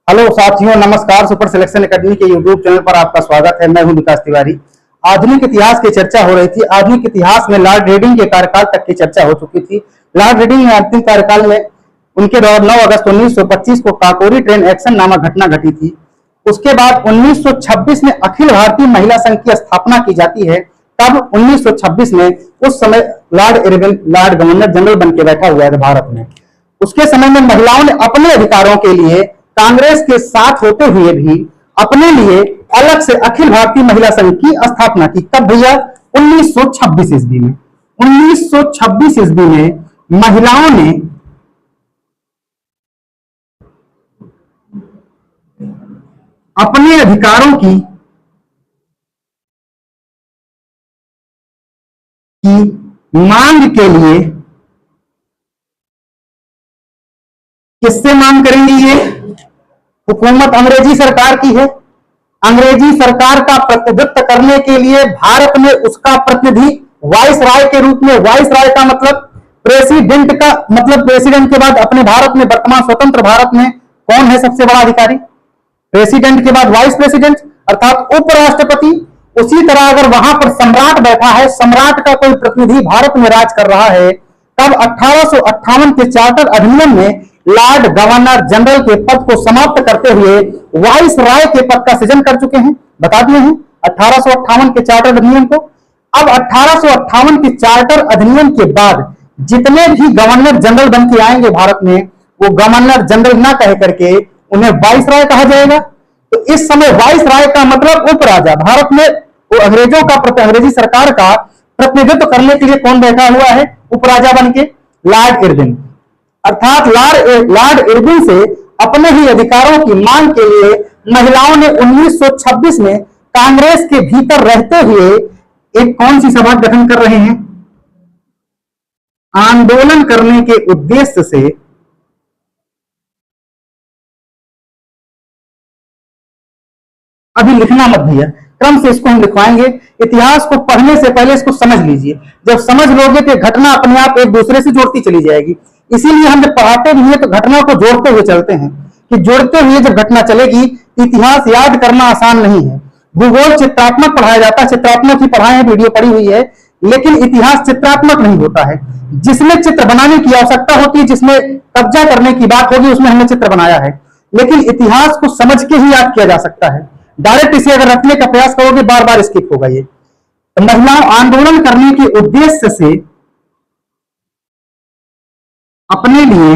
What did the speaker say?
Hello साथियों, नमस्कार। Super selection academy के यूट्यूब चैनल पर आपका स्वागत है। मैं हूं विकास तिवारी। आधुनिक इतिहास की चर्चा हो रही थी। आधुनिक इतिहास में लॉर्ड रेडिंग के कार्यकाल तक की चर्चा हो चुकी थी। लॉर्ड रेडिंग ने अंतिम कार्यकाल में उनके दौर 9 अगस्त 1925 को काकोरी ट्रेन एक्शन नामक घटना घटी थी। उसके बाद 1926 में अखिल भारतीय महिला संघ की स्थापना की जाती है। तब 1926 में उस समय Lord Irwin Lord governor general बन के बैठा हुआ है भारत में। उसके समय में महिलाओं ने अपने अधिकारों के लिए कांग्रेस के साथ होते हुए भी अपने लिए अलग से अखिल भारतीय महिला संघ की स्थापना की। कब भैया? 1926 ईस्वी में। 1926 ईस्वी में महिलाओं ने अपने अधिकारों की मांग के लिए किससे मांग करेंगे? ये हुकूमत अंग्रेजी सरकार की है। अंग्रेजी सरकार का प्रतिनिधित्व करने के लिए भारत में उसका प्रतिनिधि वाइस राय के रूप में, वाइस राय का मतलब प्रेसिडेंट का मतलब, प्रेसिडेंट के बाद अपने भारत में वर्तमान स्वतंत्र भारत में कौन है सबसे बड़ा अधिकारी? प्रेसिडेंट के बाद वाइस प्रेसिडेंट अर्थात उपराष्ट्रपति। उसी तरह अगर वहां पर सम्राट बैठा है, सम्राट का कोई प्रतिनिधि भारत में राज कर रहा है, तब 1858 के चार्टर अधिनियम में लॉर्ड गवर्नर जनरल के पद को समाप्त करते हुए वाइस राय के पद का सृजन कर चुके हैं। बता दिए हैं 1858 के चार्टर अधिनियम को। अब 1858 के चार्टर अधिनियम के बाद जितने भी गवर्नर जनरल बन के आएंगे भारत में, वो गवर्नर जनरल ना कह करके उन्हें वाइस राय कहा जाएगा। तो इस समय वाइस राय का मतलब उपराजा। भारत में वो अंग्रेजों का अंग्रेजी सरकार का प्रतिनिधित्व करने के लिए कौन बैठा हुआ है उपराजा बन के? Lord Irwin. अर्थात लॉर्ड इरविन से अपने ही अधिकारों की मांग के लिए महिलाओं ने 1926 में कांग्रेस के भीतर रहते हुए एक कौन सी सभा गठन कर रहे हैं? आंदोलन करने के उद्देश्य से अभी लिखना मत भैया, क्रम से इसको हम लिखवाएंगे। इतिहास को पढ़ने से पहले इसको समझ लीजिए। जब समझ लोगे तो घटना अपने आप एक दूसरे से जोड़ती चली जाएगी। इसीलिए हम जब पढ़ाते भी हैं तो घटना को जोड़ते हुए चलते हैं कि जोड़ते हुए जब घटना चलेगी। इतिहास याद करना आसान नहीं है। भूगोल चित्रात्मक पढ़ाया जाता है, चित्रात्मक ही पढ़ाए हैं, वीडियो पड़ी हुई है, लेकिन इतिहास चित्रात्मक नहीं होता है। जिसमें चित्र बनाने की आवश्यकता होती है, जिसमें कब्जा करने की बात होगी, उसमें हमने चित्र बनाया है। लेकिन इतिहास को समझ के ही याद किया जा सकता है। डायरेक्ट इसे अगर रखने का प्रयास करोगे बार बार स्किप होगा ये। तो महिलाओं आंदोलन करने के उद्देश्य से अपने लिए